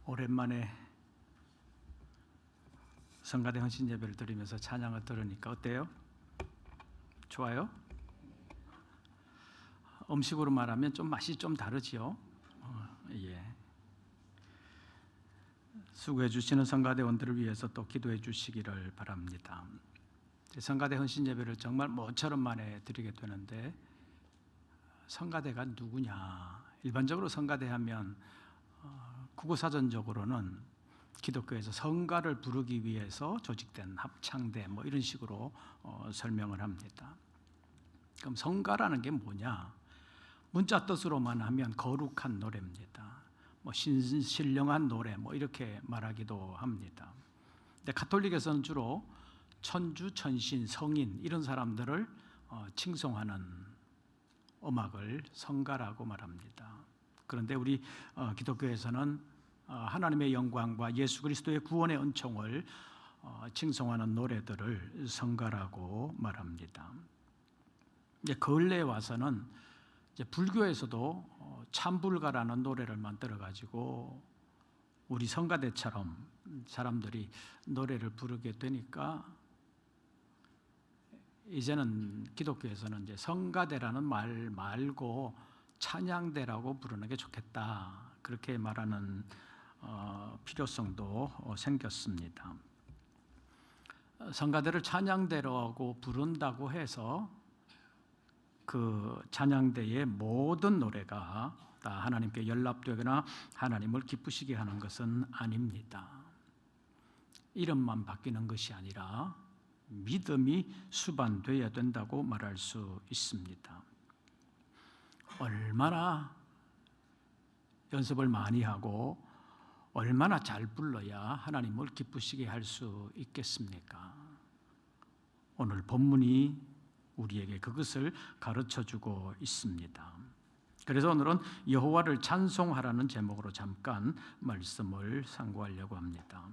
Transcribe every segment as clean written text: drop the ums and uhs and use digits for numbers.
오랜만에 성가대 헌신 예배를 드리면서 찬양을 들으니까 어때요? 좋아요? 음식으로 말하면 좀 맛이 좀 다르지요? 예. 수고해 주시는 성가대원들을 위해서 또 기도해 주시기를 바랍니다. 성가대 헌신 예배를 정말 모처럼 만에 드리게 되는데 성가대가 누구냐? 일반적으로 성가대 하면 국어사전적으로는 기독교에서 성가를 부르기 위해서 조직된 합창대 뭐 이런 식으로 설명을 합니다. 그럼 성가라는 게 뭐냐? 문자 뜻으로만 하면 거룩한 노래입니다. 뭐 신령한 노래 뭐 이렇게 말하기도 합니다. 근데 가톨릭에서는 주로 천주, 천신, 성인 이런 사람들을 칭송하는 음악을 성가라고 말합니다. 그런데 우리 기독교에서는 하나님의 영광과 예수 그리스도의 구원의 은총을 칭송하는 노래들을 성가라고 말합니다. 이제 근래에 와서는 이제 불교에서도 참불가라는 노래를 만들어 가지고 우리 성가대처럼 사람들이 노래를 부르게 되니까 이제는 기독교에서는 이제 성가대라는 말 말고 찬양대라고 부르는 게 좋겠다, 그렇게 말하는 필요성도 생겼습니다. 성가대를 찬양대라고 부른다고 해서 그 찬양대의 모든 노래가 다 하나님께 연락되거나 하나님을 기쁘시게 하는 것은 아닙니다. 이름만 바뀌는 것이 아니라 믿음이 수반되어야 된다고 말할 수 있습니다. 얼마나 연습을 많이 하고 얼마나 잘 불러야 하나님을 기쁘시게 할 수 있겠습니까? 오늘 본문이 우리에게 그것을 가르쳐주고 있습니다. 그래서 오늘은 여호와를 찬송하라는 제목으로 잠깐 말씀을 상고하려고 합니다.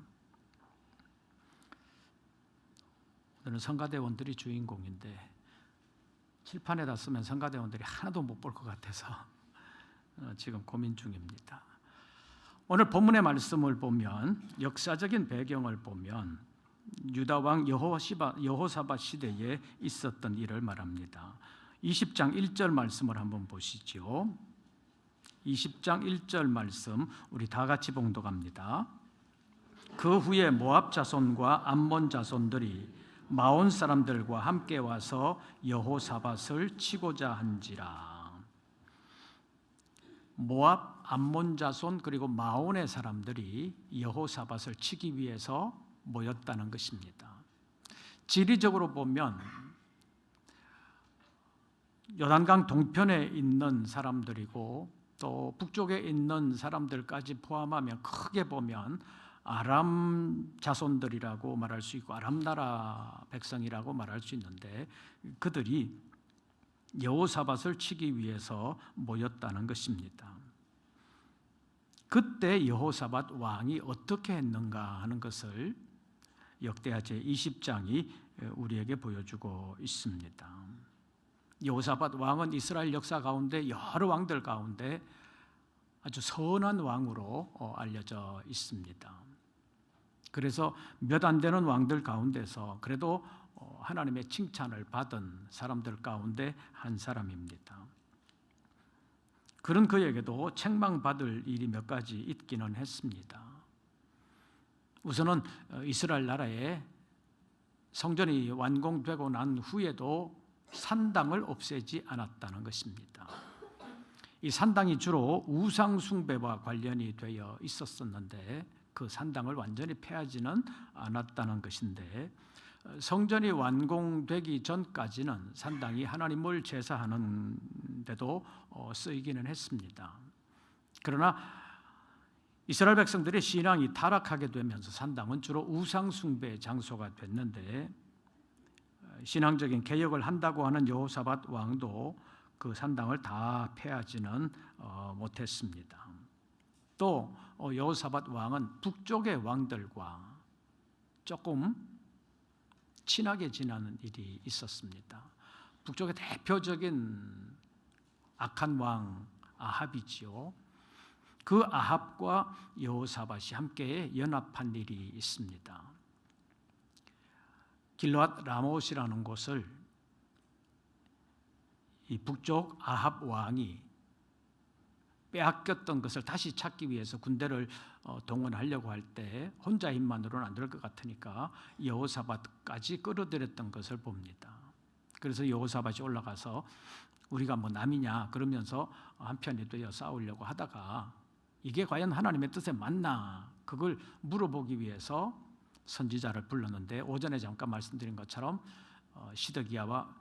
오늘은 성가대원들이 주인공인데 칠판에다 쓰면 성가대원들이 하나도 못 볼 것 같아서 지금 고민 중입니다. 오늘 본문의 말씀을 보면 역사적인 배경을 보면 유다 왕 여호사밧 시대에 있었던 일을 말합니다. 20장 1절 말씀을 한번 보시죠. 20장 1절 말씀 우리 다 같이 봉독합니다. 그 후에 모압 자손과 암몬 자손들이 마온 사람들과 함께 와서 여호사밧을 치고자 한지라. 모압, 암몬 자손 그리고 마온의 사람들이 여호사밧을 치기 위해서 모였다는 것입니다. 지리적으로 보면 요단강 동편에 있는 사람들이고 또 북쪽에 있는 사람들까지 포함하면 크게 보면 아람 자손들이라고 말할 수 있고 아람 나라 백성이라고 말할 수 있는데 그들이 여호사밧을 치기 위해서 모였다는 것입니다. 그때 여호사밧 왕이 어떻게 했는가 하는 것을 역대하 제20장이 우리에게 보여주고 있습니다. 여호사밧 왕은 이스라엘 역사 가운데 여러 왕들 가운데 아주 선한 왕으로 알려져 있습니다. 그래서 몇 안 되는 왕들 가운데서 그래도 하나님의 칭찬을 받은 사람들 가운데 한 사람입니다. 그런 그에게도 책망받을 일이 몇 가지 있기는 했습니다. 우선은 이스라엘 나라에 성전이 완공되고 난 후에도 산당을 없애지 않았다는 것입니다. 이 산당이 주로 우상 숭배와 관련이 되어 있었었는데 그 산당을 완전히 폐하지는 않았다는 것인데 성전이 완공되기 전까지는 산당이 하나님을 제사하는 데도 쓰이기는 했습니다. 그러나 이스라엘 백성들의 신앙이 타락하게 되면서 산당은 주로 우상 숭배의 장소가 됐는데 신앙적인 개혁을 한다고 하는 여호사밧 왕도 그 산당을 다 폐하지는 못했습니다. 또 여호사밧 왕은 북쪽의 왕들과 조금 친하게 지내는 일이 있었습니다. 북쪽의 대표적인 악한 왕 아합이지요. 그 아합과 여호사밧이 함께 연합한 일이 있습니다. 길르앗 라못이라는 곳을 이 북쪽 아합 왕이 빼앗겼던 것을 다시 찾기 위해서 군대를 동원하려고 할 때 혼자 힘만으로는 안 될 것 같으니까 여호사밧까지 끌어들였던 것을 봅니다. 그래서 여호사밧이 올라가서 우리가 뭐 남이냐 그러면서 한편이 되어 싸우려고 하다가 이게 과연 하나님의 뜻에 맞나 그걸 물어보기 위해서 선지자를 불렀는데 오전에 잠깐 말씀드린 것처럼 시드기야와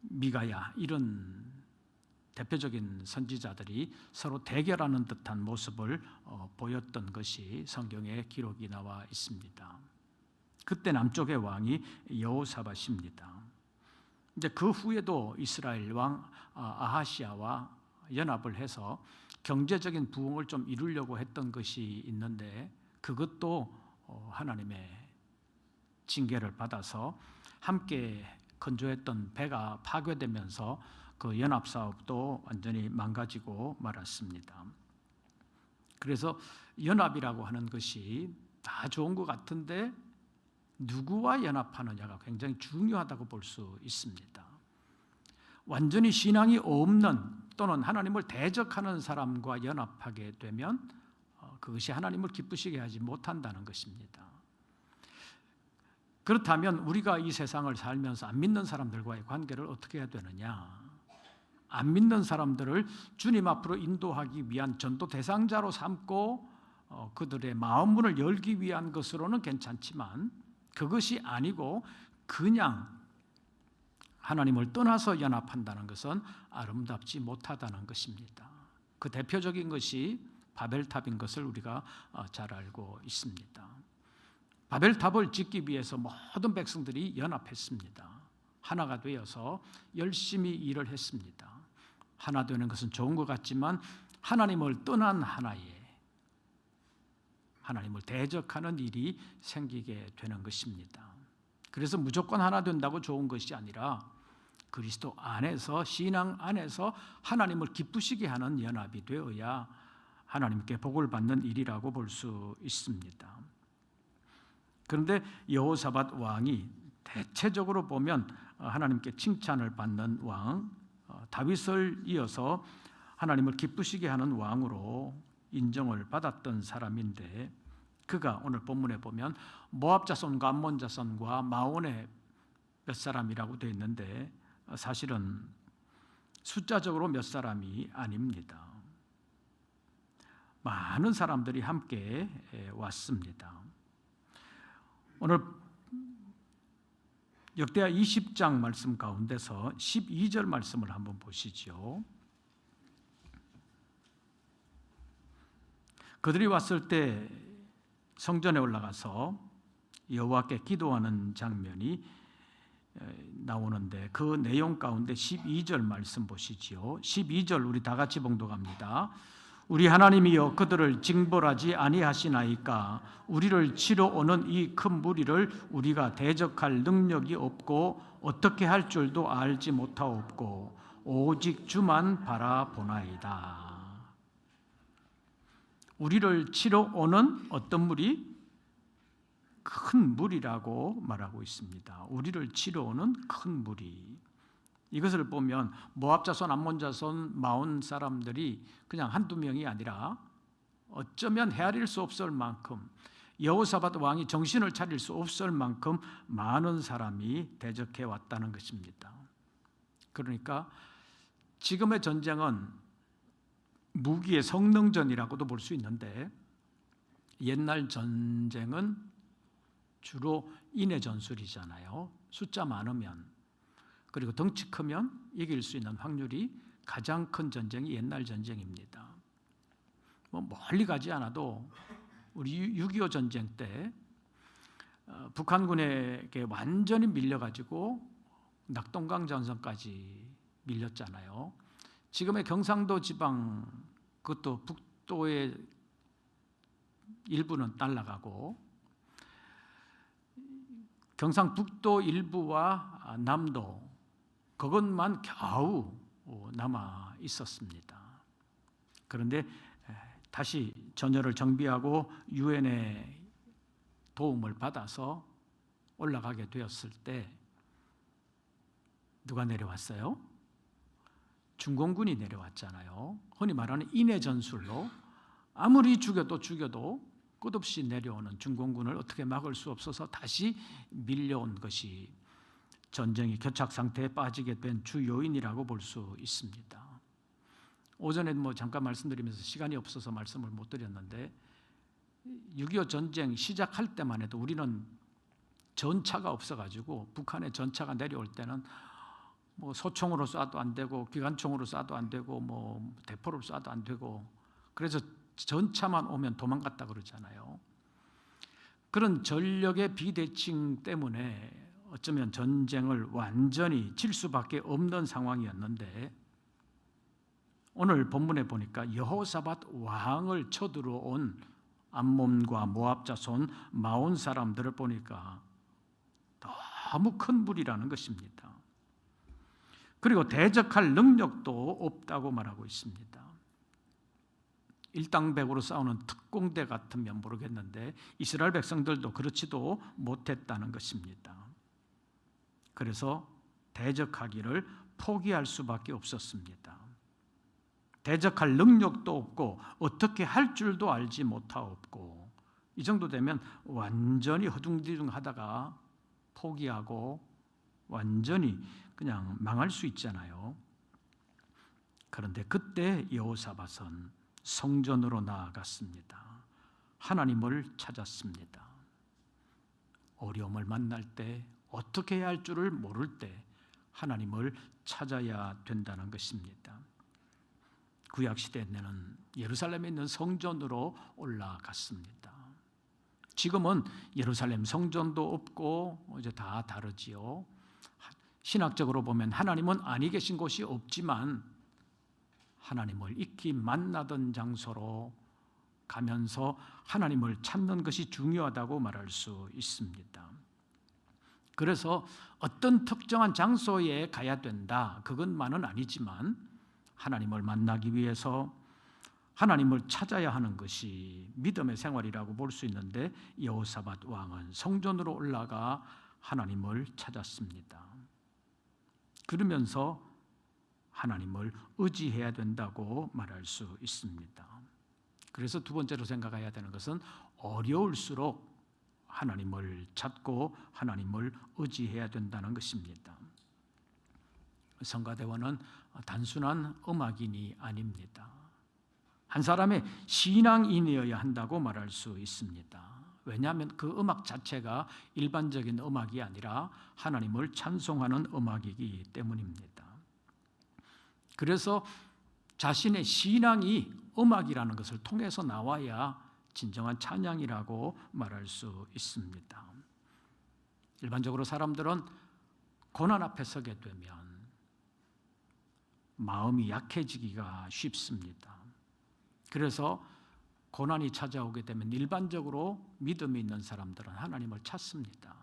미가야 이런 대표적인 선지자들이 서로 대결하는 듯한 모습을 보였던 것이 성경에 기록이 나와 있습니다. 그때 남쪽의 왕이 여호사밧입니다. 이제 그 후에도 이스라엘 왕 아하시아와 연합을 해서 경제적인 부흥을 좀 이루려고 했던 것이 있는데 그것도 하나님의 징계를 받아서 함께 건조했던 배가 파괴되면서 그 연합 사업도 완전히 망가지고 말았습니다. 그래서 연합이라고 하는 것이 다 좋은 것 같은데 누구와 연합하느냐가 굉장히 중요하다고 볼 수 있습니다. 완전히 신앙이 없는 또는 하나님을 대적하는 사람과 연합하게 되면 그것이 하나님을 기쁘시게 하지 못한다는 것입니다. 그렇다면 우리가 이 세상을 살면서 안 믿는 사람들과의 관계를 어떻게 해야 되느냐? 안 믿는 사람들을 주님 앞으로 인도하기 위한 전도 대상자로 삼고 그들의 마음문을 열기 위한 것으로는 괜찮지만 그것이 아니고 그냥 하나님을 떠나서 연합한다는 것은 아름답지 못하다는 것입니다. 그 대표적인 것이 바벨탑인 것을 우리가 잘 알고 있습니다. 바벨탑을 짓기 위해서 모든 백성들이 연합했습니다. 하나가 되어서 열심히 일을 했습니다. 하나 되는 것은 좋은 것 같지만 하나님을 떠난 하나에 하나님을 대적하는 일이 생기게 되는 것입니다. 그래서 무조건 하나 된다고 좋은 것이 아니라 그리스도 안에서 신앙 안에서 하나님을 기쁘시게 하는 연합이 되어야 하나님께 복을 받는 일이라고 볼 수 있습니다. 그런데 여호사밧 왕이 대체적으로 보면 하나님께 칭찬을 받는 왕, 다윗을 이어서 하나님을 기쁘시게 하는 왕으로 인정을 받았던 사람인데 그가 오늘 본문에 보면 모압 자손과 암몬 자손과 마온의 몇 사람이라고 되어 있는데 사실은 숫자적으로 몇 사람이 아닙니다. 많은 사람들이 함께 왔습니다. 오늘 역대하 20장 말씀 가운데서 12절 말씀을 한번 보시죠. 그들이 왔을 때 성전에 올라가서 여호와께 기도하는 장면이 나오는데 그 내용 가운데 12절 말씀 보시지요. 12절 우리 다 같이 봉독합니다. 우리 하나님이여 그들을 징벌하지 아니하시나이까 우리를 치러 오는 이 큰 무리를 우리가 대적할 능력이 없고 어떻게 할 줄도 알지 못하옵고 오직 주만 바라보나이다. 우리를 치러 오는 어떤 무리? 큰 무리라고 말하고 있습니다. 우리를 치러 오는 큰 무리. 이것을 보면 모압 자손, 암몬 자손, 마온 사람들이 그냥 한두 명이 아니라 어쩌면 헤아릴 수 없을 만큼 여호사밧 왕이 정신을 차릴 수 없을 만큼 많은 사람이 대적해 왔다는 것입니다. 그러니까 지금의 전쟁은 무기의 성능전이라고도 볼 수 있는데 옛날 전쟁은 주로 인해 전술이잖아요. 숫자 많으면 그리고 덩치 크면 이길 수 있는 확률이 가장 큰 전쟁이 옛날 전쟁입니다. 멀리 가지 않아도 우리 6.25 전쟁 때 북한군에게 완전히 밀려가지고 낙동강 전선까지 밀렸잖아요. 지금의 경상도 지방 그것도 북도의 일부는 날아가고 경상북도 일부와 남도 그것만 겨우 남아 있었습니다. 그런데 다시 전열을 정비하고 유엔의 도움을 받아서 올라가게 되었을 때 누가 내려왔어요? 중공군이 내려왔잖아요. 흔히 말하는 인해 전술로 아무리 죽여도 끝없이 내려오는 중공군을 어떻게 막을 수 없어서 다시 밀려온 것이 전쟁이 교착 상태에 빠지게 된 주 요인이라고 볼 수 있습니다. 오전에 잠깐 말씀드리면서 시간이 없어서 말씀을 못 드렸는데 6.25 전쟁 시작할 때만 해도 우리는 전차가 없어가지고 북한의 전차가 내려올 때는 소총으로 쏴도 안 되고 기관총으로 쏴도 안 되고 대포로 쏴도 안 되고 그래서 전차만 오면 도망갔다 그러잖아요. 그런 전력의 비대칭 때문에 어쩌면 전쟁을 완전히 질 수밖에 없는 상황이었는데 오늘 본문에 보니까 여호사밧 왕을 쳐들어온 암몬과 모압 자손 마온 사람들을 보니까 너무 큰 무리라는 것입니다. 그리고 대적할 능력도 없다고 말하고 있습니다. 일당백으로 싸우는 특공대 같으면 모르겠는데 이스라엘 백성들도 그렇지도 못했다는 것입니다. 그래서 대적하기를 포기할 수밖에 없었습니다. 대적할 능력도 없고 어떻게 할 줄도 알지 못하옵고 이 정도 되면 완전히 허둥지둥하다가 포기하고 완전히 그냥 망할 수 있잖아요. 그런데 그때 여호사밧은 성전으로 나아갔습니다. 하나님을 찾았습니다. 어려움을 만날 때 어떻게 해야 할 줄을 모를 때 하나님을 찾아야 된다는 것입니다. 구약시대에는 예루살렘에 있는 성전으로 올라갔습니다. 지금은 예루살렘 성전도 없고 이제 다 다르지요. 신학적으로 보면 하나님은 아니 계신 곳이 없지만 하나님을 익히 만나던 장소로 가면서 하나님을 찾는 것이 중요하다고 말할 수 있습니다. 그래서 어떤 특정한 장소에 가야 된다 그것만은 아니지만 하나님을 만나기 위해서 하나님을 찾아야 하는 것이 믿음의 생활이라고 볼 수 있는데 여호사밧 왕은 성전으로 올라가 하나님을 찾았습니다. 그러면서 하나님을 의지해야 된다고 말할 수 있습니다. 그래서 두 번째로 생각해야 되는 것은 어려울수록 하나님을 찾고 하나님을 의지해야 된다는 것입니다. 성가대원은 단순한 음악인이 아닙니다. 한 사람의 신앙인이어야 한다고 말할 수 있습니다. 왜냐하면 그 음악 자체가 일반적인 음악이 아니라 하나님을 찬송하는 음악이기 때문입니다. 그래서 자신의 신앙이 음악이라는 것을 통해서 나와야 진정한 찬양이라고 말할 수 있습니다. 일반적으로 사람들은 고난 앞에 서게 되면 마음이 약해지기가 쉽습니다. 그래서 고난이 찾아오게 되면 일반적으로 믿음이 있는 사람들은 하나님을 찾습니다.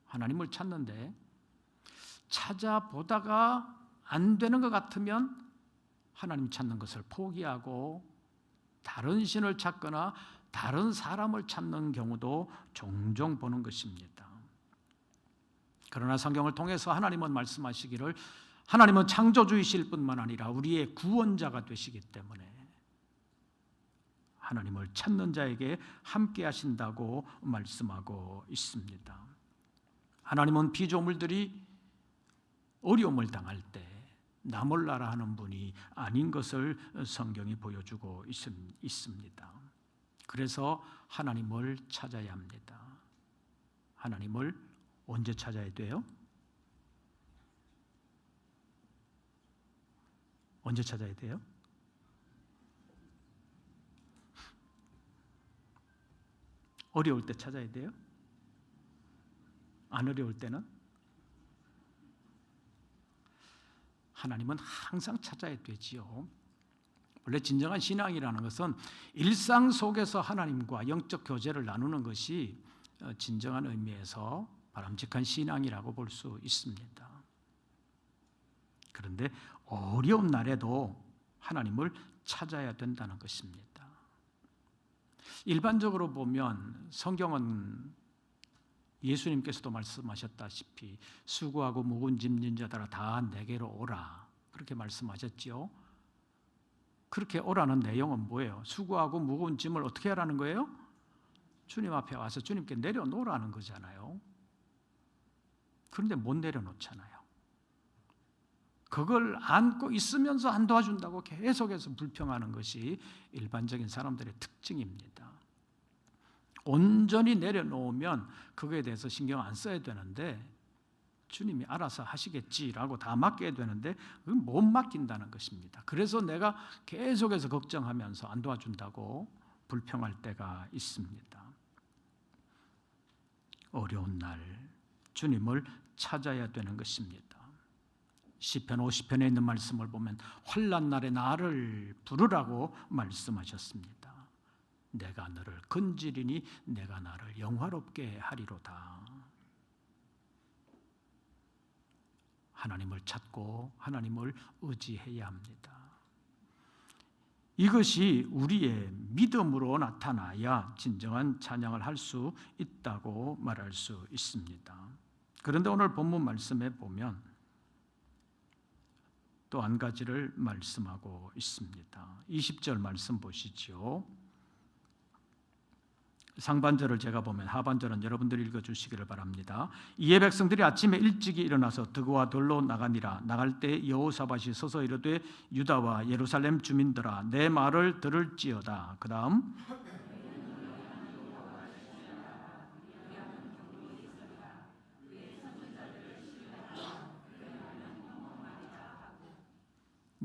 하나님을 찾는데 찾아보다가 안 되는 것 같으면 하나님 찾는 것을 포기하고 다른 신을 찾거나 다른 사람을 찾는 경우도 종종 보는 것입니다. 그러나 성경을 통해서 하나님은 말씀하시기를 하나님은 창조주이실 뿐만 아니라 우리의 구원자가 되시기 때문에 하나님을 찾는 자에게 함께 하신다고 말씀하고 있습니다. 하나님은 피조물들이 어려움을 당할 때 나 몰라라 하는 분이 아닌 것을 성경이 보여주고 있습니다. 그래서 하나님을 찾아야 합니다. 하나님을 언제 찾아야 돼요? 언제 찾아야 돼요? 어려울 때 찾아야 돼요? 안 어려울 때는? 하나님은 항상 찾아야 되지요. 원래 진정한 신앙이라는 것은 일상 속에서 하나님과 영적 교제를 나누는 것이 진정한 의미에서 바람직한 신앙이라고 볼 수 있습니다. 그런데 어려운 날에도 하나님을 찾아야 된다는 것입니다. 일반적으로 보면 성경은 예수님께서도 말씀하셨다시피 수고하고 무거운 짐진 자들아 다 내게로 오라 그렇게 말씀하셨지요. 그렇게 오라는 내용은 뭐예요? 수고하고 무거운 짐을 어떻게 하라는 거예요? 주님 앞에 와서 주님께 내려놓으라는 거잖아요. 그런데 못 내려놓잖아요. 그걸 안고 있으면서 안 도와준다고 계속해서 불평하는 것이 일반적인 사람들의 특징입니다. 온전히 내려놓으면 그거에 대해서 신경 안 써야 되는데 주님이 알아서 하시겠지라고 다 맡겨야 되는데 그건 못 맡긴다는 것입니다. 그래서 내가 계속해서 걱정하면서 안 도와준다고 불평할 때가 있습니다. 어려운 날 주님을 찾아야 되는 것입니다. 시편 50편에 있는 말씀을 보면 환난 날에 나를 부르라고 말씀하셨습니다. 내가 너를 건지리니 내가 나를 영화롭게 하리로다. 하나님을 찾고 하나님을 의지해야 합니다. 이것이 우리의 믿음으로 나타나야 진정한 찬양을 할 수 있다고 말할 수 있습니다. 그런데 오늘 본문 말씀에 보면 또 한 가지를 말씀하고 있습니다. 20절 말씀 보시죠. 상반절을 제가 보면 하반절은 여러분들이 읽어주시기를 바랍니다. 이에 백성들이 아침에 일찍이 일어나서 드고와 돌로 나가니라. 나갈 때 여호사밧이 서서 이르되 유다와 예루살렘 주민들아 내 말을 들을지어다. 그 다음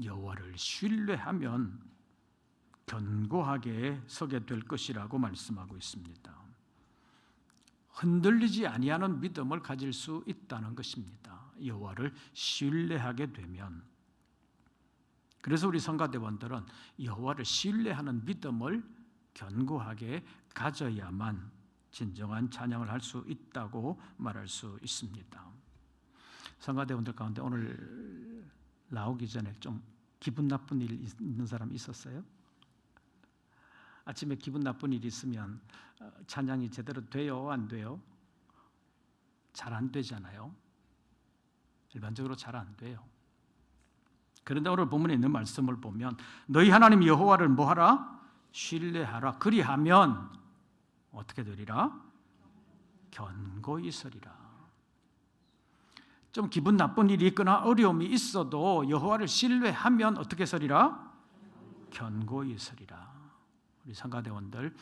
여호와를 신뢰하면 견고하게 서게 될 것이라고 말씀하고 있습니다. 흔들리지 아니하는 믿음을 가질 수 있다는 것입니다. 여호와를 신뢰하게 되면. 그래서 우리 성가대원들은 여호와를 신뢰하는 믿음을 견고하게 가져야만 진정한 찬양을 할 수 있다고 말할 수 있습니다. 성가대원들 가운데 오늘 나오기 전에 좀 기분 나쁜 일 있는 사람 있었어요? 아침에 기분 나쁜 일이 있으면 찬양이 제대로 돼요? 안 돼요? 잘 안 되잖아요. 일반적으로 잘 안 돼요. 그런데 오늘 본문에 있는 말씀을 보면 너희 하나님 여호와를 뭐하라? 신뢰하라. 그리하면 어떻게 되리라? 견고히 서리라. 좀 기분 나쁜 일이 있거나 어려움이 있어도 여호와를 신뢰하면 어떻게 서리라? 견고히 서리라. 우리 성가대원들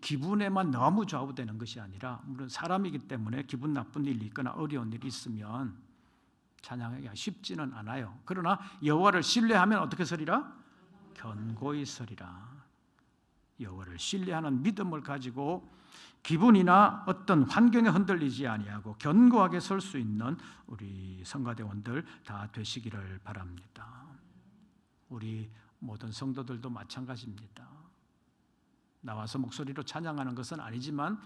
기분에만 너무 좌우되는 것이 아니라 물론 사람이기 때문에 기분 나쁜 일이 있거나 어려운 일이 있으면 찬양하기가 쉽지는 않아요. 그러나 여호와를 신뢰하면 어떻게 서리라? 견고히 서리라. 여호와를 신뢰하는 믿음을 가지고 기분이나 어떤 환경에 흔들리지 아니하고 견고하게 설 수 있는 우리 성가대원들 다 되시기를 바랍니다. 우리 모든 성도들도 마찬가지입니다. 나와서 목소리로 찬양하는 것은 아니지만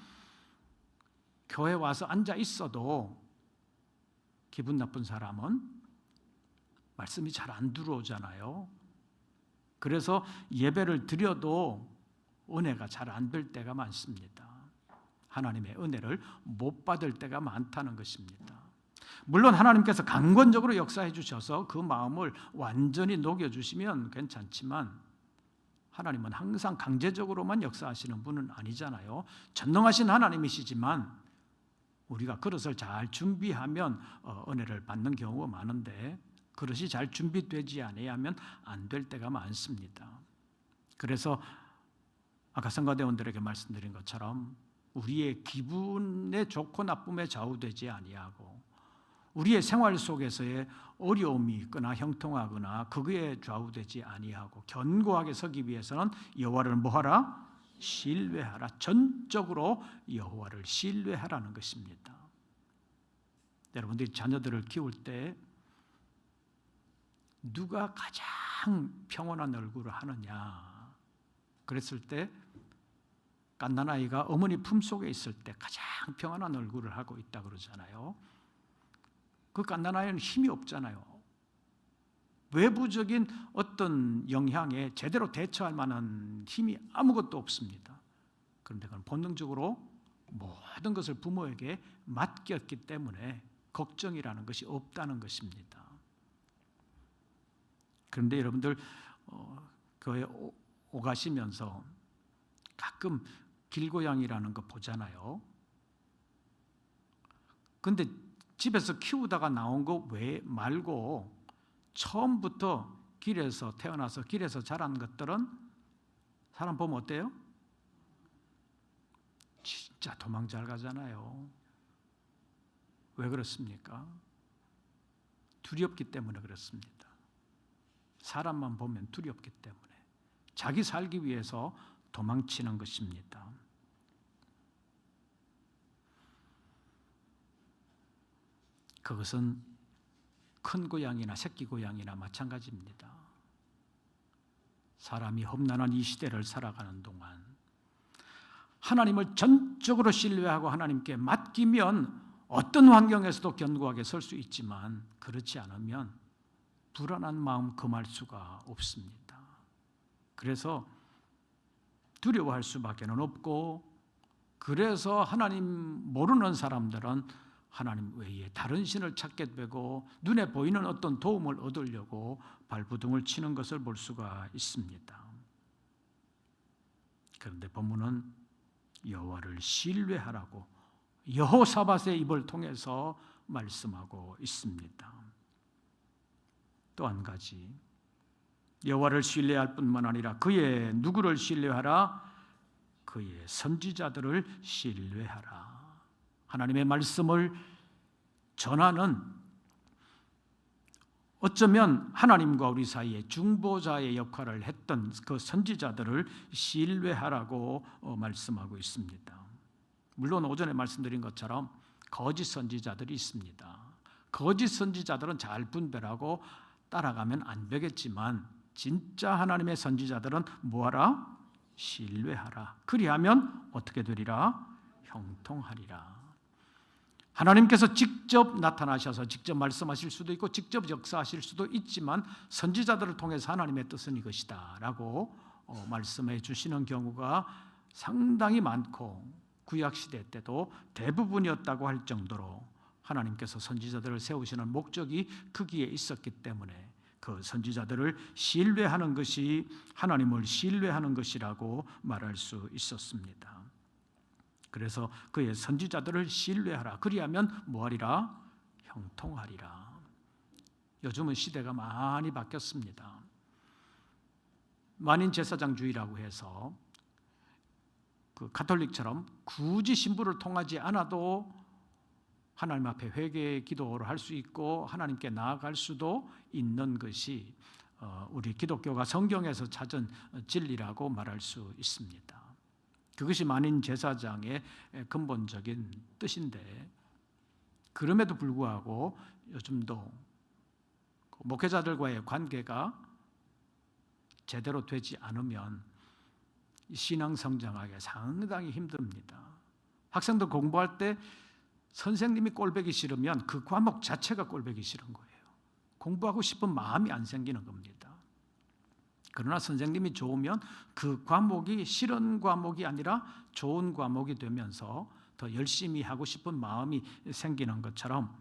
교회 와서 앉아 있어도 기분 나쁜 사람은 말씀이 잘 안 들어오잖아요. 그래서 예배를 드려도 은혜가 잘 안 될 때가 많습니다. 하나님의 은혜를 못 받을 때가 많다는 것입니다. 물론 하나님께서 강권적으로 역사해 주셔서 그 마음을 완전히 녹여주시면 괜찮지만 하나님은 항상 강제적으로만 역사하시는 분은 아니잖아요. 전능하신 하나님이시지만 우리가 그릇을 잘 준비하면 은혜를 받는 경우가 많은데 그릇이 잘 준비되지 아니하면 안 될 때가 많습니다. 그래서 아까 성가대원들에게 말씀드린 것처럼 우리의 기분의 좋고 나쁨에 좌우되지 아니하고 우리의 생활 속에서의 어려움이 있거나 형통하거나 그거에 좌우되지 아니하고 견고하게 서기 위해서는 여호와를 뭐하라? 신뢰하라. 전적으로 여호와를 신뢰하라는 것입니다. 여러분들이 자녀들을 키울 때 누가 가장 평온한 얼굴을 하느냐 그랬을 때 갓난아이가 어머니 품속에 있을 때 가장 평안한 얼굴을 하고 있다 그러잖아요. 그 갓난아이는 힘이 없잖아요. 외부적인 어떤 영향에 제대로 대처할 만한 힘이 아무것도 없습니다. 그런데 그건 본능적으로 모든 것을 부모에게 맡겼기 때문에 걱정이라는 것이 없다는 것입니다. 그런데 여러분들 교회 오가시면서 가끔 길고양이라는 거 보잖아요. 근데 집에서 키우다가 나온 거 외 말고 처음부터 길에서 태어나서 길에서 자란 것들은 사람 보면 어때요? 진짜 도망 잘 가잖아요. 왜 그렇습니까? 두렵기 때문에 그렇습니다. 사람만 보면 두렵기 때문에 자기 살기 위해서 도망치는 것입니다. 그것은 큰 고양이나 새끼 고양이나 마찬가지입니다. 사람이 험난한 이 시대를 살아가는 동안 하나님을 전적으로 신뢰하고 하나님께 맡기면 어떤 환경에서도 견고하게 설 수 있지만 그렇지 않으면 불안한 마음 금할 수가 없습니다. 그래서 두려워할 수밖에 없고, 그래서 하나님 모르는 사람들은 하나님 외에 다른 신을 찾게 되고 눈에 보이는 어떤 도움을 얻으려고 발부둥을 치는 것을 볼 수가 있습니다. 그런데 본문은 여호와를 신뢰하라고 여호사밧의 입을 통해서 말씀하고 있습니다. 또 한 가지, 여호와를 신뢰할 뿐만 아니라 그의 누구를 신뢰하라? 그의 선지자들을 신뢰하라. 하나님의 말씀을 전하는, 어쩌면 하나님과 우리 사이에 중보자의 역할을 했던 그 선지자들을 신뢰하라고 말씀하고 있습니다. 물론 오전에 말씀드린 것처럼 거짓 선지자들이 있습니다. 거짓 선지자들은 잘 분별하고 따라가면 안 되겠지만 진짜 하나님의 선지자들은 뭐하라? 신뢰하라. 그리하면 어떻게 되리라? 형통하리라. 하나님께서 직접 나타나셔서 직접 말씀하실 수도 있고 직접 역사하실 수도 있지만 선지자들을 통해서 하나님의 뜻은 이것이다 라고 말씀해 주시는 경우가 상당히 많고, 구약시대 때도 대부분이었다고 할 정도로 하나님께서 선지자들을 세우시는 목적이 크기에 있었기 때문에 그 선지자들을 신뢰하는 것이 하나님을 신뢰하는 것이라고 말할 수 있었습니다. 그래서 그의 선지자들을 신뢰하라. 그리하면 뭐하리라? 형통하리라. 요즘은 시대가 많이 바뀌었습니다. 만인 제사장주의라고 해서 그 가톨릭처럼 굳이 신부를 통하지 않아도 하나님 앞에 회개 기도를 할 수 있고 하나님께 나아갈 수도 있는 것이 우리 기독교가 성경에서 찾은 진리라고 말할 수 있습니다. 그것이 만인 제사장의 근본적인 뜻인데, 그럼에도 불구하고 요즘도 목회자들과의 관계가 제대로 되지 않으면 신앙 성장하기가 상당히 힘듭니다. 학생들 공부할 때 선생님이 꼴보기 싫으면 그 과목 자체가 꼴보기 싫은 거예요. 공부하고 싶은 마음이 안 생기는 겁니다. 그러나 선생님이 좋으면 그 과목이 싫은 과목이 아니라 좋은 과목이 되면서 더 열심히 하고 싶은 마음이 생기는 것처럼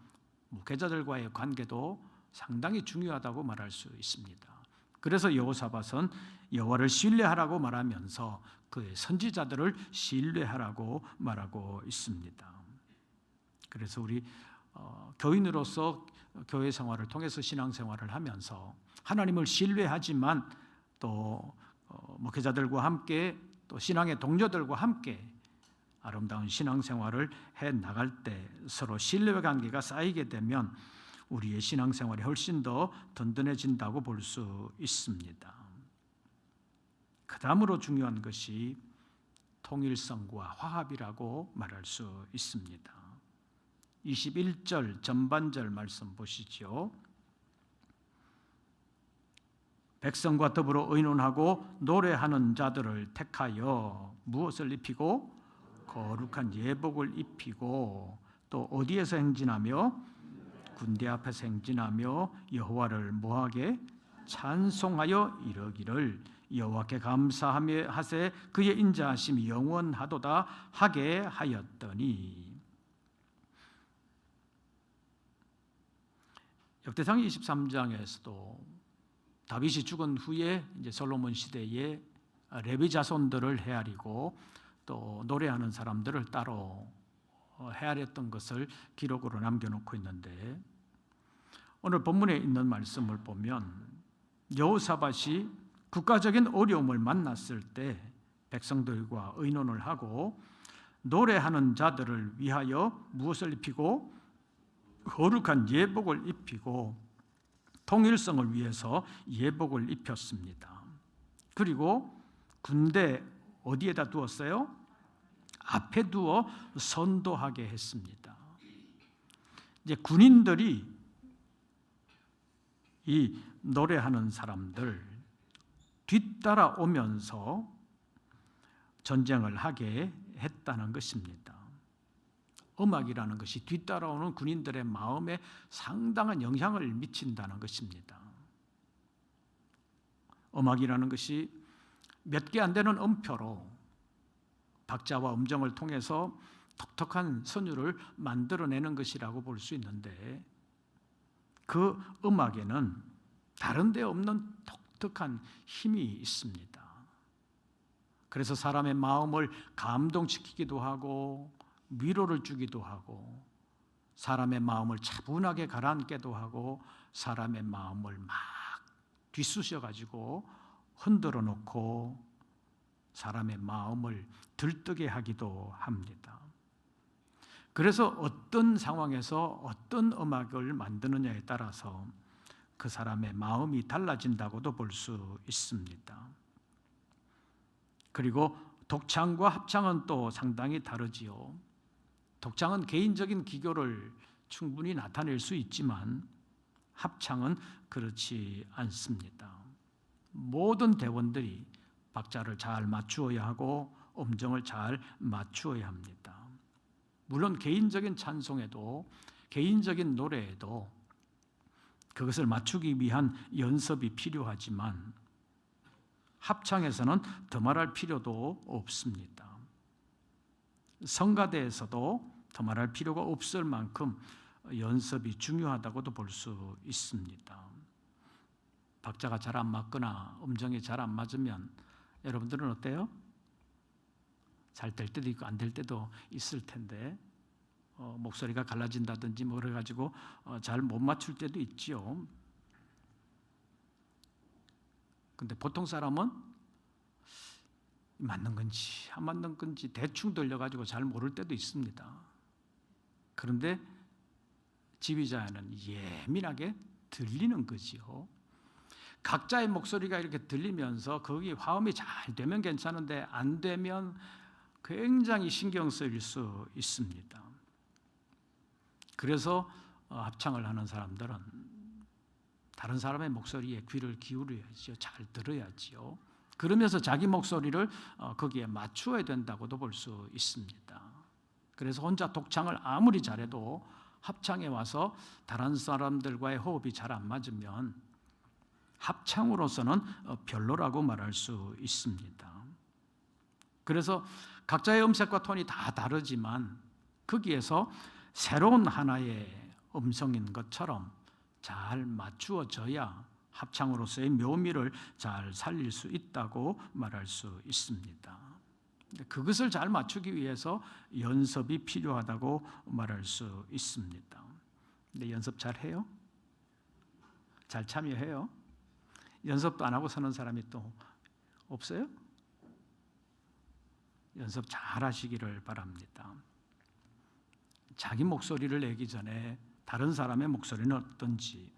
목회자들과의 관계도 상당히 중요하다고 말할 수 있습니다. 그래서 여호사밧은 여호와를 신뢰하라고 말하면서 그의 선지자들을 신뢰하라고 말하고 있습니다. 그래서 우리 교인으로서 교회 생활을 통해서 신앙생활을 하면서 하나님을 신뢰하지만 또 목회자들과 함께 또 신앙의 동료들과 함께 아름다운 신앙생활을 해 나갈 때 서로 신뢰관계가 쌓이게 되면 우리의 신앙생활이 훨씬 더 든든해진다고 볼 수 있습니다. 그 다음으로 중요한 것이 통일성과 화합이라고 말할 수 있습니다. 21절 전반절 말씀 보시죠. 백성과 더불어 의논하고 노래하는 자들을 택하여 무엇을 입히고? 거룩한 예복을 입히고, 또 어디에서 행진하며? 군대 앞에서 행진하며 여호와를 뭐하게? 찬송하여 이르기를 여호와께 감사하며 하세 그의 인자하심이 영원하도다 하게 하였더니. 역대상 23장에서도 다윗이 죽은 후에 이제 솔로몬 시대에 레위 자손들을 헤아리고 또 노래하는 사람들을 따로 헤아렸던 것을 기록으로 남겨놓고 있는데, 오늘 본문에 있는 말씀을 보면 여호사밧이 국가적인 어려움을 만났을 때 백성들과 의논을 하고 노래하는 자들을 위하여 무엇을 입히고 거룩한 예복을 입히고 통일성을 위해서 예복을 입혔습니다. 그리고 군대 어디에다 두었어요? 앞에 두어 선도하게 했습니다. 이제 군인들이 이 노래하는 사람들 뒤따라오면서 전쟁을 하게 했다는 것입니다. 음악이라는 것이 뒤따라오는 군인들의 마음에 상당한 영향을 미친다는 것입니다. 음악이라는 것이 몇 개 안 되는 음표로 박자와 음정을 통해서 독특한 선율을 만들어내는 것이라고 볼 수 있는데, 그 음악에는 다른 데 없는 독특한 힘이 있습니다. 그래서 사람의 마음을 감동시키기도 하고 위로를 주기도 하고 사람의 마음을 차분하게 가라앉게도 하고 사람의 마음을 막 뒤쑤셔가지고 흔들어 놓고 사람의 마음을 들뜨게 하기도 합니다. 그래서 어떤 상황에서 어떤 음악을 만드느냐에 따라서 그 사람의 마음이 달라진다고도 볼 수 있습니다. 그리고 독창과 합창은 또 상당히 다르지요. 독창은 개인적인 기교를 충분히 나타낼 수 있지만 합창은 그렇지 않습니다. 모든 대원들이 박자를 잘 맞추어야 하고 음정을 잘 맞추어야 합니다. 물론 개인적인 찬송에도 개인적인 노래에도 그것을 맞추기 위한 연습이 필요하지만 합창에서는 더말할 필요도 없습니다. 성가대에서도 더말할 필요가 없을 만큼 연습이 중요하다고도 볼 수 있습니다. 박자가 잘 안 맞거나 음정이 잘 안 맞으면 여러분들은 어때요? 잘 될 때도 있고 안 될 때도 있을 텐데 목소리가 갈라진다든지 뭐 그래가지고 잘 못 맞출 때도 있지요. 근데 보통 사람은 맞는 건지 안 맞는 건지 대충 들려가지고 잘 모를 때도 있습니다. 그런데 지휘자는 예민하게 들리는 거지요. 각자의 목소리가 이렇게 들리면서 거기 화음이 잘 되면 괜찮은데 안 되면 굉장히 신경 쓰일 수 있습니다. 그래서 합창을 하는 사람들은 다른 사람의 목소리에 귀를 기울여야지요. 잘 들어야지요. 그러면서 자기 목소리를 거기에 맞추어야 된다고도 볼 수 있습니다. 그래서 혼자 독창을 아무리 잘해도 합창에 와서 다른 사람들과의 호흡이 잘 안 맞으면 합창으로서는 별로라고 말할 수 있습니다. 그래서 각자의 음색과 톤이 다 다르지만 거기에서 새로운 하나의 음성인 것처럼 잘 맞추어져야 합창으로서의 묘미를 잘 살릴 수 있다고 말할 수 있습니다. 그것을 잘 맞추기 위해서 연습이 필요하다고 말할 수 있습니다. 근데 연습 잘 해요? 잘 참여해요? 연습도 안 하고 사는 사람이 또 없어요? 연습 잘 하시기를 바랍니다. 자기 목소리를 내기 전에 다른 사람의 목소리는 어떤지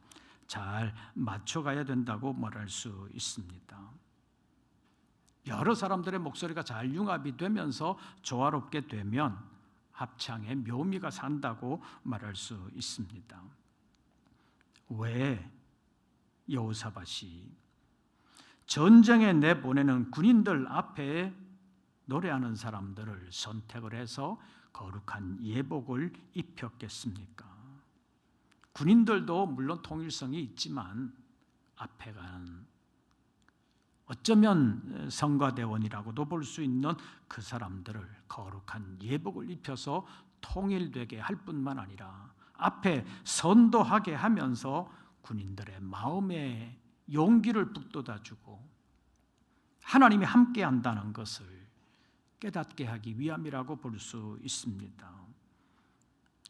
잘 맞춰가야 된다고 말할 수 있습니다. 여러 사람들의 목소리가 잘 융합이 되면서 조화롭게 되면 합창의 묘미가 산다고 말할 수 있습니다. 왜 여호사밧이 전쟁에 내보내는 군인들 앞에 노래하는 사람들을 선택을 해서 거룩한 예복을 입혔겠습니까? 군인들도 물론 통일성이 있지만 앞에 가는, 어쩌면 성가대원이라고도 볼 수 있는 그 사람들을 거룩한 예복을 입혀서 통일되게 할 뿐만 아니라 앞에 선도하게 하면서 군인들의 마음에 용기를 북돋아주고 하나님이 함께 한다는 것을 깨닫게 하기 위함이라고 볼 수 있습니다.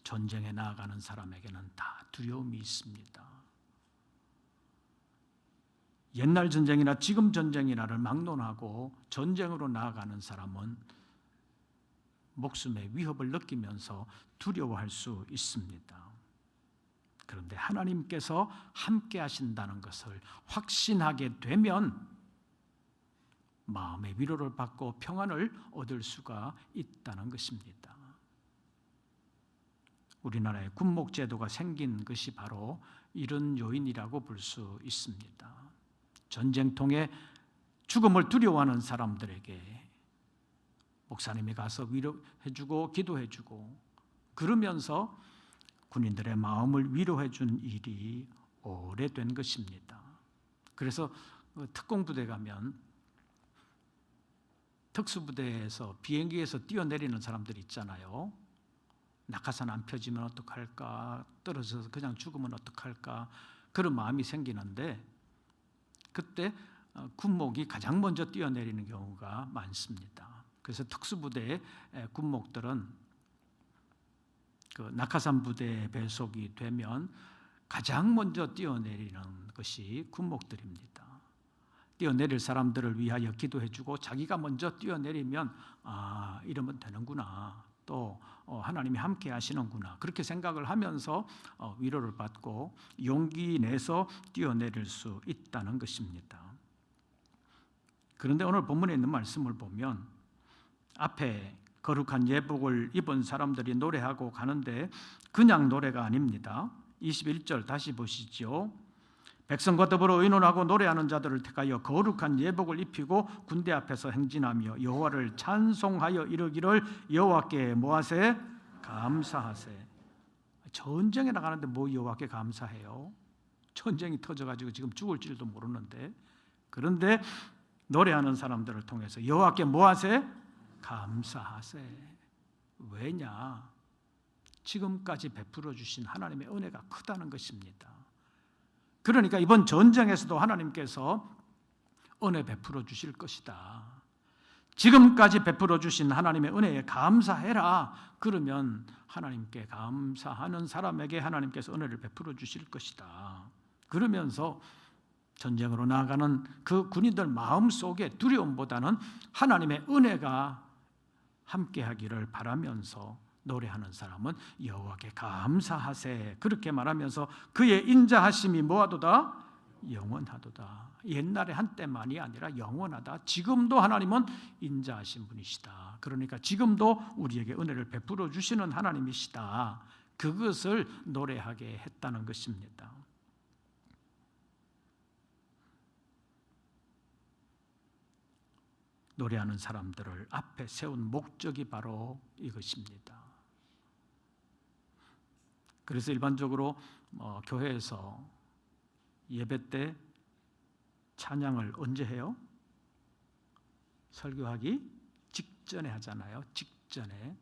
전쟁에 나아가는 사람에게는 다 두려움이 있습니다. 옛날 전쟁이나 지금 전쟁이나를 막론하고 전쟁으로 나아가는 사람은 목숨의 위협을 느끼면서 두려워할 수 있습니다. 그런데 하나님께서 함께 하신다는 것을 확신하게 되면 마음의 위로를 받고 평안을 얻을 수가 있다는 것입니다. 우리나라의 군목제도가 생긴 것이 바로 이런 요인이라고 볼 수 있습니다. 전쟁통에 죽음을 두려워하는 사람들에게 목사님이 가서 위로해주고 기도해주고 그러면서 군인들의 마음을 위로해준 일이 오래된 것입니다. 그래서 특공부대 가면 특수부대에서 비행기에서 뛰어내리는 사람들이 있잖아요. 낙하산 안 펴지면 어떡할까, 떨어져서 그냥 죽으면 어떡할까, 그런 마음이 생기는데 그때 군목이 가장 먼저 뛰어내리는 경우가 많습니다. 그래서 특수부대의 군목들은 그 낙하산 부대에 배속이 되면 가장 먼저 뛰어내리는 것이 군목들입니다. 뛰어내릴 사람들을 위하여 기도해주고 자기가 먼저 뛰어내리면 이러면 되는구나, 또 하나님이 함께 하시는구나, 그렇게 생각을 하면서 위로를 받고 용기 내서 뛰어내릴 수 있다는 것입니다. 그런데 오늘 본문에 있는 말씀을 보면 앞에 거룩한 예복을 입은 사람들이 노래하고 가는데 그냥 노래가 아닙니다. 21절 다시 보시죠. 백성과 더불어 의논하고 노래하는 자들을 택하여 거룩한 예복을 입히고 군대 앞에서 행진하며 여호와를 찬송하여 이르기를 여호와께 뭐하세? 감사하세. 전쟁에 나가는데 뭐 여호와께 감사해요? 전쟁이 터져가지고 지금 죽을 줄도 모르는데. 그런데 노래하는 사람들을 통해서 여호와께 뭐하세? 감사하세. 왜냐? 지금까지 베풀어 주신 하나님의 은혜가 크다는 것입니다. 그러니까 이번 전쟁에서도 하나님께서 은혜 베풀어 주실 것이다. 지금까지 베풀어 주신 하나님의 은혜에 감사해라. 그러면 하나님께 감사하는 사람에게 하나님께서 은혜를 베풀어 주실 것이다. 그러면서 전쟁으로 나아가는 그 군인들 마음속에 두려움보다는 하나님의 은혜가 함께하기를 바라면서 노래하는 사람은 여호와께 감사하세, 그렇게 말하면서 그의 인자하심이 뭐하도다? 영원하도다. 옛날에 한때만이 아니라 영원하다. 지금도 하나님은 인자하신 분이시다. 그러니까 지금도 우리에게 은혜를 베풀어 주시는 하나님이시다. 그것을 노래하게 했다는 것입니다. 노래하는 사람들을 앞에 세운 목적이 바로 이것입니다. 그래서 일반적으로 교회에서 예배 때 찬양을 언제 해요? 설교하기 직전에 하잖아요. 직전에.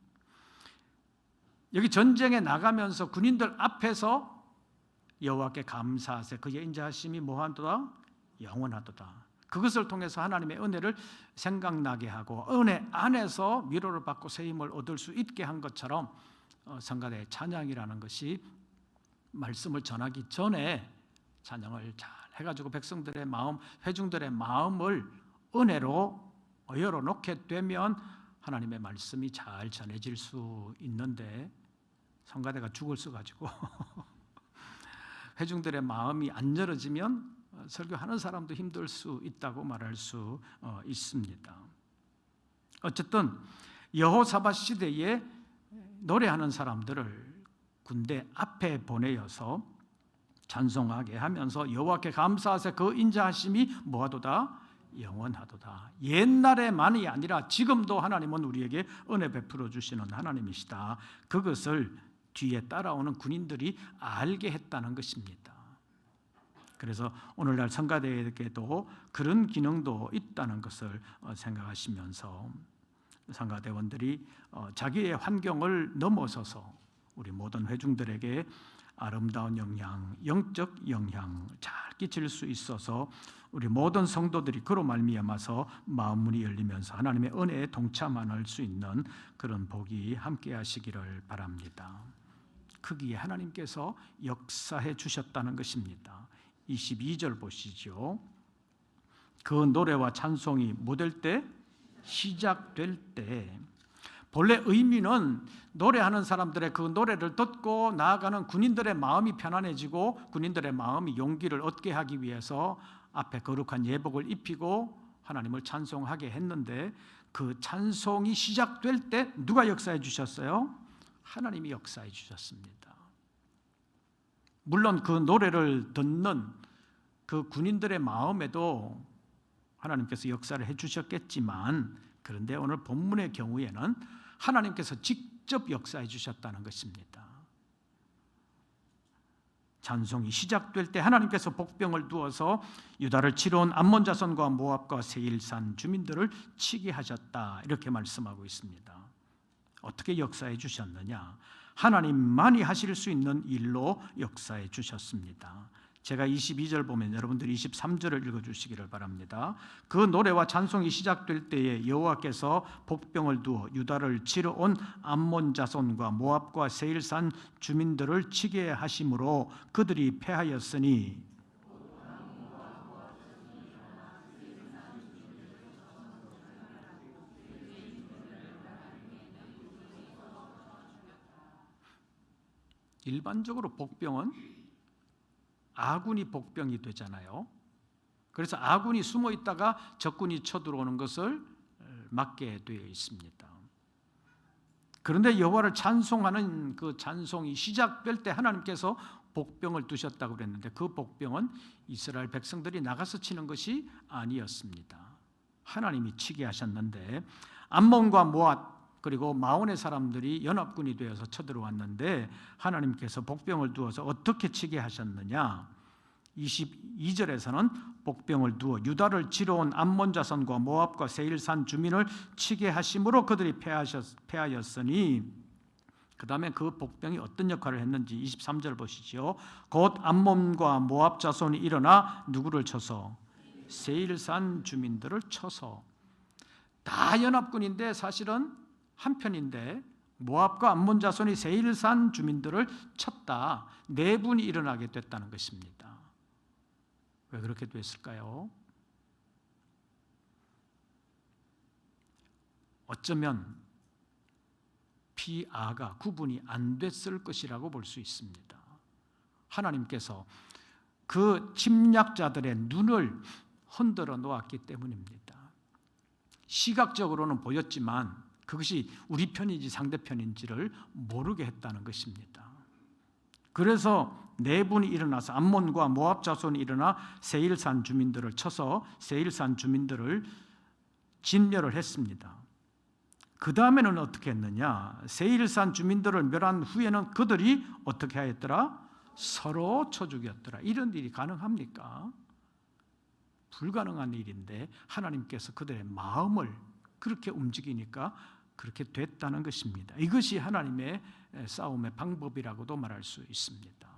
여기 전쟁에 나가면서 군인들 앞에서 여호와께 감사하세, 그의 인자하심이 뭐하도다? 영원하도다. 그것을 통해서 하나님의 은혜를 생각나게 하고 은혜 안에서 위로를 받고 새 힘을 얻을 수 있게 한 것처럼 성가대의 찬양이라는 것이 말씀을 전하기 전에 찬양을 잘 해가지고 백성들의 마음, 회중들의 마음을 은혜로 열어놓게 되면 하나님의 말씀이 잘 전해질 수 있는데 성가대가 죽을 써가지고 회중들의 마음이 안 열어지면 설교하는 사람도 힘들 수 있다고 말할 수 있습니다. 어쨌든 여호사밧 시대에 노래하는 사람들을 군대 앞에 보내어서 찬송하게 하면서 여호와께 감사하세, 그 인자하심이 뭐하도다? 영원하도다. 옛날에만이 아니라 지금도 하나님은 우리에게 은혜 베풀어 주시는 하나님이시다. 그것을 뒤에 따라오는 군인들이 알게 했다는 것입니다. 그래서 오늘날 성가대에게도 그런 기능도 있다는 것을 생각하시면서 성가대원들이 자기의 환경을 넘어서서 우리 모든 회중들에게 아름다운 영향, 영적 영향 잘 끼칠 수 있어서 우리 모든 성도들이 그로 말미암아서 마음문이 열리면서 하나님의 은혜에 동참할 수 있는 그런 복이 함께 하시기를 바랍니다. 거기에 하나님께서 역사해 주셨다는 것입니다. 22절 보시죠. 그 노래와 찬송이 뭐 될 때? 시작될 때. 본래 의미는 노래하는 사람들의 그 노래를 듣고 나아가는 군인들의 마음이 편안해지고 군인들의 마음이 용기를 얻게 하기 위해서 앞에 거룩한 예복을 입히고 하나님을 찬송하게 했는데, 그 찬송이 시작될 때 누가 역사해 주셨어요? 하나님이 역사해 주셨습니다. 물론 그 노래를 듣는 그 군인들의 마음에도 하나님께서 역사를 해 주셨겠지만, 그런데 오늘 본문의 경우에는 하나님께서 직접 역사해 주셨다는 것입니다. 찬송이 시작될 때 하나님께서 복병을 두어서 유다를 치러온 암몬 자손과 모압과 세일산 주민들을 치게 하셨다, 이렇게 말씀하고 있습니다. 어떻게 역사해 주셨느냐? 하나님만이 하실 수 있는 일로 역사해 주셨습니다. 제가 22절 보면 여러분들이 23절을 읽어주시기를 바랍니다. 그 노래와 찬송이 시작될 때에 여호와께서 복병을 두어 유다를 치러온 암몬 자손과 모압과 세일산 주민들을 치게 하심으로 그들이 패하였으니, 일반적으로 복병은 아군이 복병이 되잖아요. 그래서 아군이 숨어 있다가 적군이 쳐들어오는 것을 막게 되어 있습니다. 그런데 여호와를 찬송하는 그 찬송이 시작될 때 하나님께서 복병을 두셨다고 그랬는데, 그 복병은 이스라엘 백성들이 나가서 치는 것이 아니었습니다. 하나님이 치게 하셨는데, 암몬과 모압 그리고 마온의 사람들이 연합군이 되어서 쳐들어왔는데 하나님께서 복병을 두어서 어떻게 치게 하셨느냐? 22절에서는 복병을 두어 유다를 치러온 암몬 자손과 모압과 세일산 주민을 치게 하심으로 그들이 패하였으니, 그 다음에 그 복병이 어떤 역할을 했는지 23절 보시죠. 곧 암몬과 모압 자손이 일어나 누구를 쳐서? 세일산 주민들을 쳐서. 다 연합군인데 사실은 한편인데 모압과 암몬 자손이 세일산 주민들을 쳤다. 내분이 일어나게 됐다는 것입니다. 왜 그렇게 됐을까요? 어쩌면 피아가 구분이 안 됐을 것이라고 볼 수 있습니다. 하나님께서 그 침략자들의 눈을 흔들어 놓았기 때문입니다. 시각적으로는 보였지만 그것이 우리 편인지 상대편인지를 모르게 했다는 것입니다. 그래서 내분이 일어나서 암몬과 모압 자손이 일어나 세일산 주민들을 쳐서 세일산 주민들을 진멸을 했습니다. 그 다음에는 어떻게 했느냐? 세일산 주민들을 멸한 후에는 그들이 어떻게 하였더라? 서로 쳐 죽였더라. 이런 일이 가능합니까? 불가능한 일인데 하나님께서 그들의 마음을 그렇게 움직이니까 그렇게 됐다는 것입니다. 이것이 하나님의 싸움의 방법이라고도 말할 수 있습니다.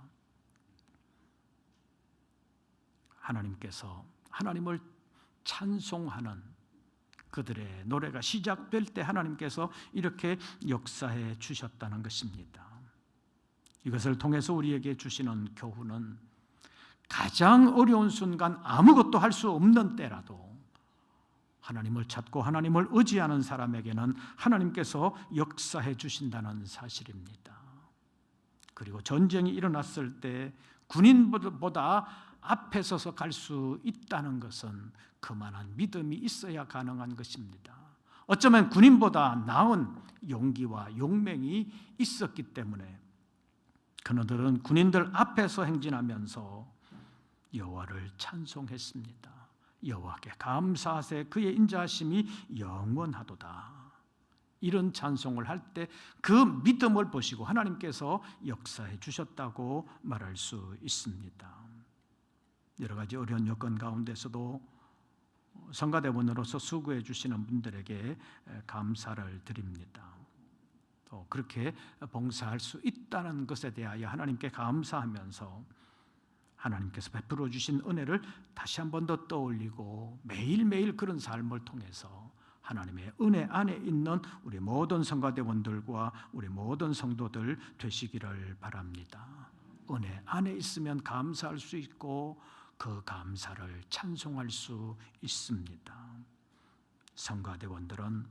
하나님께서 하나님을 찬송하는 그들의 노래가 시작될 때 하나님께서 이렇게 역사해 주셨다는 것입니다. 이것을 통해서 우리에게 주시는 교훈은, 가장 어려운 순간 아무것도 할 수 없는 때라도 하나님을 찾고 하나님을 의지하는 사람에게는 하나님께서 역사해 주신다는 사실입니다. 그리고 전쟁이 일어났을 때 군인보다 앞에 서서 갈 수 있다는 것은 그만한 믿음이 있어야 가능한 것입니다. 어쩌면 군인보다 나은 용기와 용맹이 있었기 때문에 그들은 군인들 앞에서 행진하면서 여호와를 찬송했습니다. 여호와께 감사하세, 그의 인자하심이 영원하도다. 이런 찬송을 할 때 그 믿음을 보시고 하나님께서 역사해 주셨다고 말할 수 있습니다. 여러 가지 어려운 여건 가운데서도 성가대원으로서 수고해 주시는 분들에게 감사를 드립니다. 또 그렇게 봉사할 수 있다는 것에 대하여 하나님께 감사하면서 하나님께서 베풀어 주신 은혜를 다시 한 번 더 떠올리고 매일매일 그런 삶을 통해서 하나님의 은혜 안에 있는 우리 모든 성가대원들과 우리 모든 성도들 되시기를 바랍니다. 은혜 안에 있으면 감사할 수 있고 그 감사를 찬송할 수 있습니다. 성가대원들은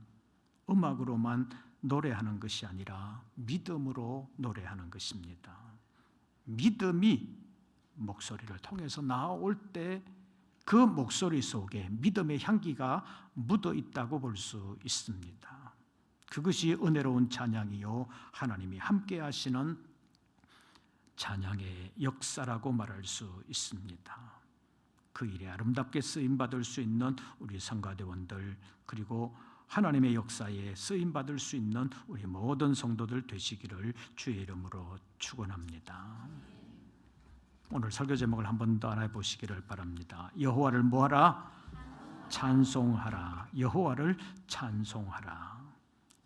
음악으로만 노래하는 것이 아니라 믿음으로 노래하는 것입니다. 믿음이 목소리를 통해서 나올 때 그 목소리 속에 믿음의 향기가 묻어 있다고 볼 수 있습니다. 그것이 은혜로운 찬양이요 하나님이 함께 하시는 찬양의 역사라고 말할 수 있습니다. 그 일에 아름답게 쓰임받을 수 있는 우리 성가대원들, 그리고 하나님의 역사에 쓰임받을 수 있는 우리 모든 성도들 되시기를 주의 이름으로 축원합니다. 오늘 설교 제목을 한 번 더 알아보시기를 바랍니다. 여호와를 뭐하라? 찬송하라. 여호와를 찬송하라.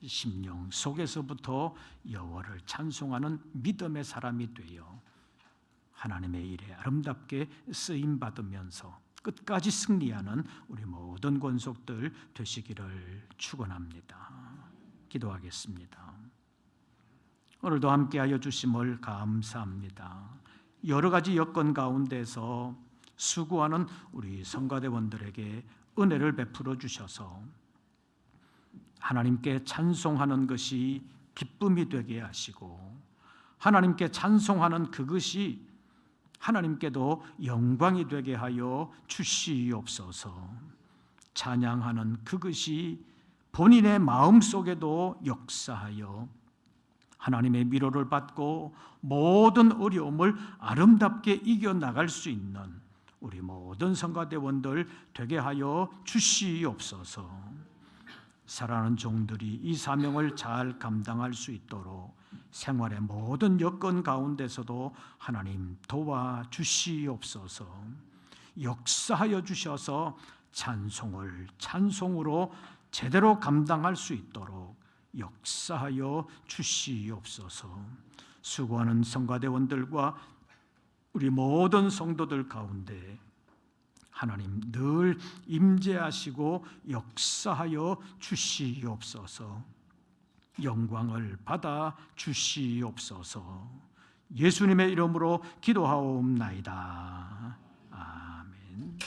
심령 속에서부터 여호와를 찬송하는 믿음의 사람이 되어 하나님의 일에 아름답게 쓰임받으면서 끝까지 승리하는 우리 모든 권속들 되시기를 축원합니다. 기도하겠습니다. 오늘도 함께하여 주심을 감사합니다. 여러 가지 여건 가운데서 수고하는 우리 성가대원들에게 은혜를 베풀어 주셔서 하나님께 찬송하는 것이 기쁨이 되게 하시고 하나님께 찬송하는 그것이 하나님께도 영광이 되게 하여 주시옵소서. 찬양하는 그것이 본인의 마음속에도 역사하여 하나님의 위로를 받고 모든 어려움을 아름답게 이겨나갈 수 있는 우리 모든 성가대원들 되게 하여 주시옵소서. 사랑하는 종들이 이 사명을 잘 감당할 수 있도록 생활의 모든 여건 가운데서도 하나님 도와주시옵소서. 역사하여 주셔서 찬송을 찬송으로 제대로 감당할 수 있도록 역사하여 주시옵소서. 수고하는 성가대원들과 우리 모든 성도들 가운데 하나님 늘 임재하시고 역사하여 주시옵소서. 영광을 받아 주시옵소서. 예수님의 이름으로 기도하옵나이다. 아멘.